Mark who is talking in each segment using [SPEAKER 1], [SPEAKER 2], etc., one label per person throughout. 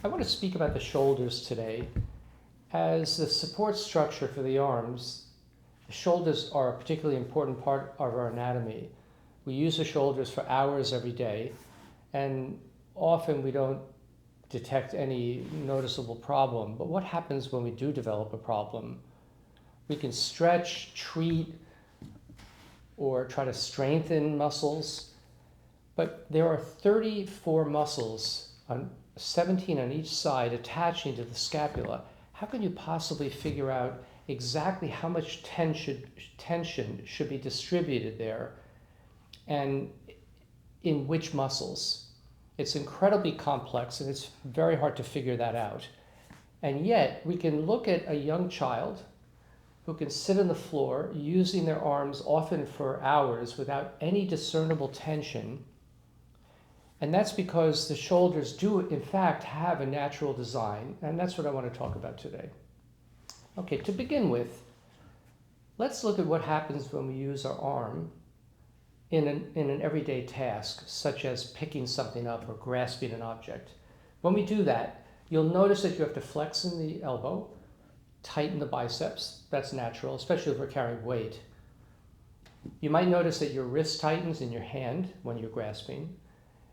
[SPEAKER 1] I want to speak about the shoulders today. As the support structure for the arms, the shoulders are a particularly important part of our anatomy. We use the shoulders for hours every day, and often we don't detect any noticeable problem. But what happens when we do develop a problem? We can stretch, treat, or try to strengthen muscles, but there are 34 muscles, 17 on each side, attaching to the scapula. How can you possibly figure out exactly how much tension should be distributed there and in which muscles? It's incredibly complex, and it's very hard to figure that out. And yet, we can look at a young child who can sit on the floor using their arms often for hours without any discernible tension. And that's because the shoulders do, in fact, have a natural design, and that's what I want to talk about today. Okay, to begin with, let's look at what happens when we use our arm in an everyday task, such as picking something up or grasping an object. When we do that, you'll notice that you have to flex in the elbow, tighten the biceps. That's natural, especially if we're carrying weight. You might notice that your wrist tightens in your hand when you're grasping.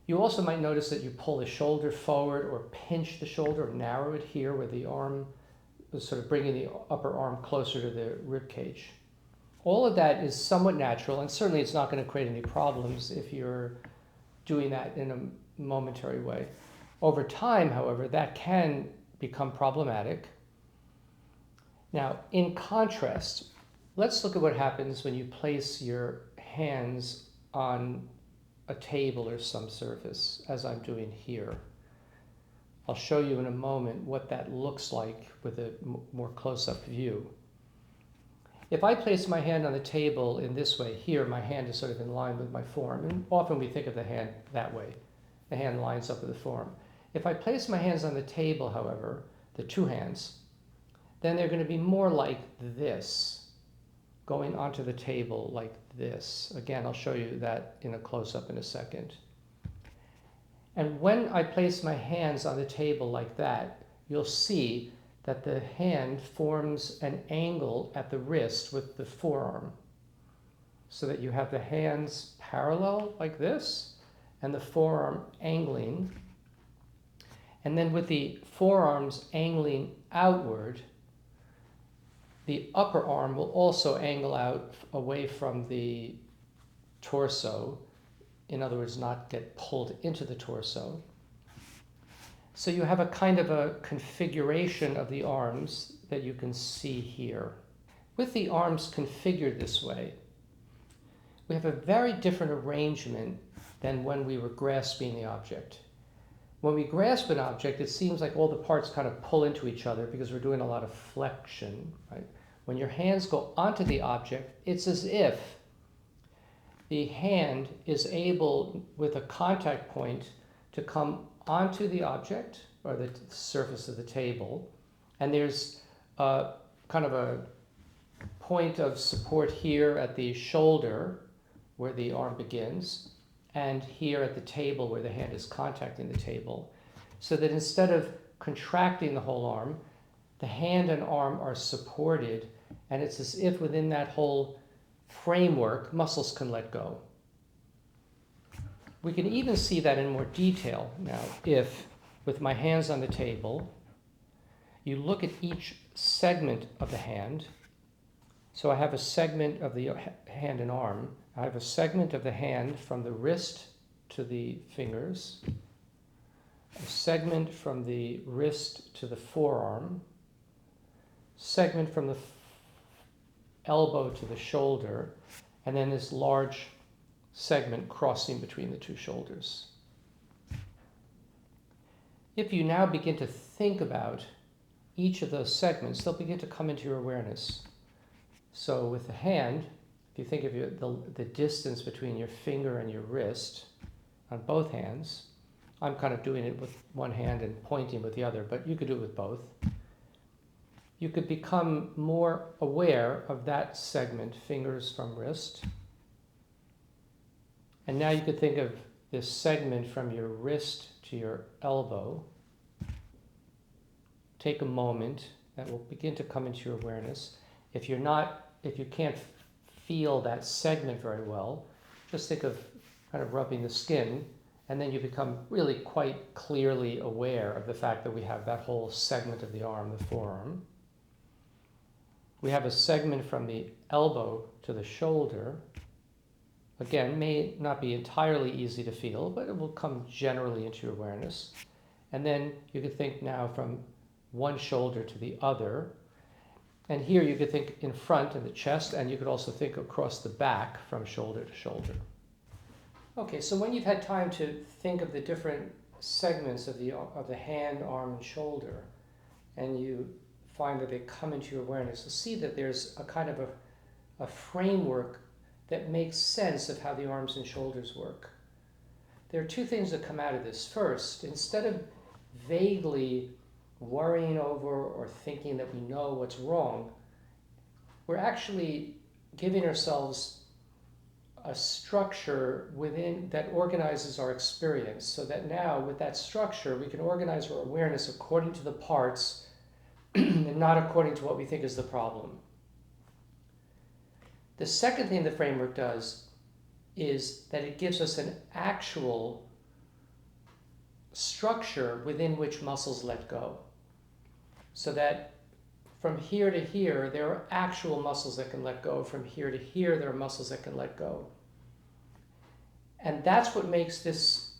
[SPEAKER 1] You also might notice that you pull the shoulder forward or pinch the shoulder or narrow it here where the arm is sort of bringing the upper arm closer to the rib cage. All of that is somewhat natural, and certainly it's not going to create any problems if you're doing that in a momentary way. Over time, however, that can become problematic. Now, in contrast, let's look at what happens when you place your hands on a table or some surface, as I'm doing here. I'll show you in a moment what that looks like with a more close-up view. If I place my hand on the table in this way, here my hand is sort of in line with my forearm, and often we think of the hand that way. The hand lines up with the forearm. If I place my hands on the table, however, the two hands, then they're going to be more like this, going onto the table like this. Again, I'll show you that in a close-up in a second. And when I place my hands on the table like that, you'll see that the hand forms an angle at the wrist with the forearm, so that you have the hands parallel like this and the forearm angling. And then with the forearms angling outward, the upper arm will also angle out away from the torso. In other words, not get pulled into the torso. So you have a kind of a configuration of the arms that you can see here. With the arms configured this way, we have a very different arrangement than when we were grasping the object. When we grasp an object, it seems like all the parts kind of pull into each other because we're doing a lot of flexion, right? When your hands go onto the object, it's as if the hand is able, with a contact point, to come onto the object or the surface of the table, and there's a kind of a point of support here at the shoulder where the arm begins, and here at the table where the hand is contacting the table, so that instead of contracting the whole arm, the hand and arm are supported, and it's as if within that whole framework, muscles can let go. We can even see that in more detail now if, with my hands on the table, you look at each segment of the hand. So I have a segment of the hand and arm. I have a segment of the hand from the wrist to the fingers, a segment from the wrist to the forearm, segment from the elbow to the shoulder, and then this large segment crossing between the two shoulders. If you now begin to think about each of those segments, they'll begin to come into your awareness. So with the hand, if you think of the distance between your finger and your wrist on both hands, I'm kind of doing it with one hand and pointing with the other, but you could do it with both. You could become more aware of that segment, fingers from wrist. And now you could think of this segment from your wrist to your elbow. take a moment that will begin to come into your awareness. If you can't feel that segment very well, just think of kind of rubbing the skin, and then you become really quite clearly aware of the fact that we have that whole segment of the arm, the forearm. We have a segment from the elbow to the shoulder. Again, may not be entirely easy to feel, but it will come generally into your awareness. And then you could think now from one shoulder to the other. And here you could think in front in the chest, and you could also think across the back from shoulder to shoulder. Okay, so when you've had time to think of the different segments of the hand, arm, and shoulder, and you find that they come into your awareness, you'll see that there's a kind of a framework that makes sense of how the arms and shoulders work. There are two things that come out of this. First, instead of vaguely worrying over or thinking that we know what's wrong, we're actually giving ourselves a structure within that organizes our experience, so that now with that structure we can organize our awareness according to the parts and not according to what we think is the problem. The second thing the framework does is that it gives us an actual structure within which muscles let go. So that from here to here, there are actual muscles that can let go. From here to here, there are muscles that can let go. And that's what makes this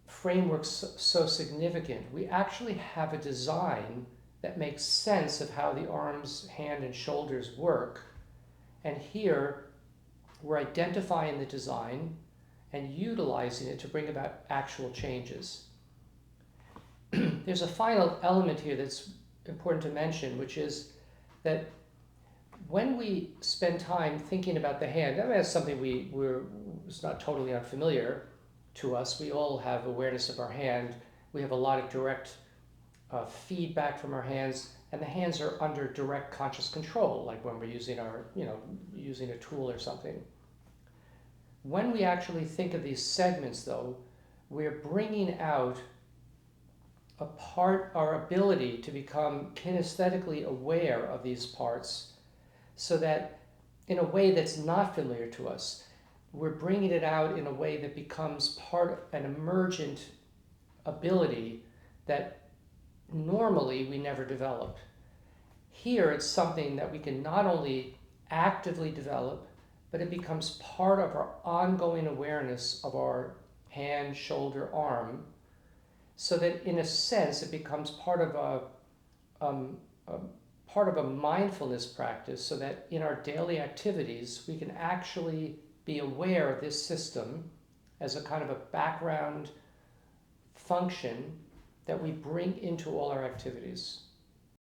[SPEAKER 1] framework so significant. We actually have a design that makes sense of how the arms, hand, and shoulders work. And here, we're identifying the design and utilizing it to bring about actual changes. There's a final element here that's important to mention, which is that when we spend time thinking about the hand, that's something it's not totally unfamiliar to us. We all have awareness of our hand. We have a lot of direct feedback from our hands, and the hands are under direct conscious control, like when we're using using a tool or something. When we actually think of these segments, though, we're bringing out our ability to become kinesthetically aware of these parts, so that in a way that's not familiar to us, we're bringing it out in a way that becomes an emergent ability that normally we never develop. Here it's something that we can not only actively develop, but it becomes part of our ongoing awareness of our hand, shoulder, arm, so that in a sense it becomes part of a mindfulness practice, so that in our daily activities we can actually be aware of this system as a kind of a background function that we bring into all our activities.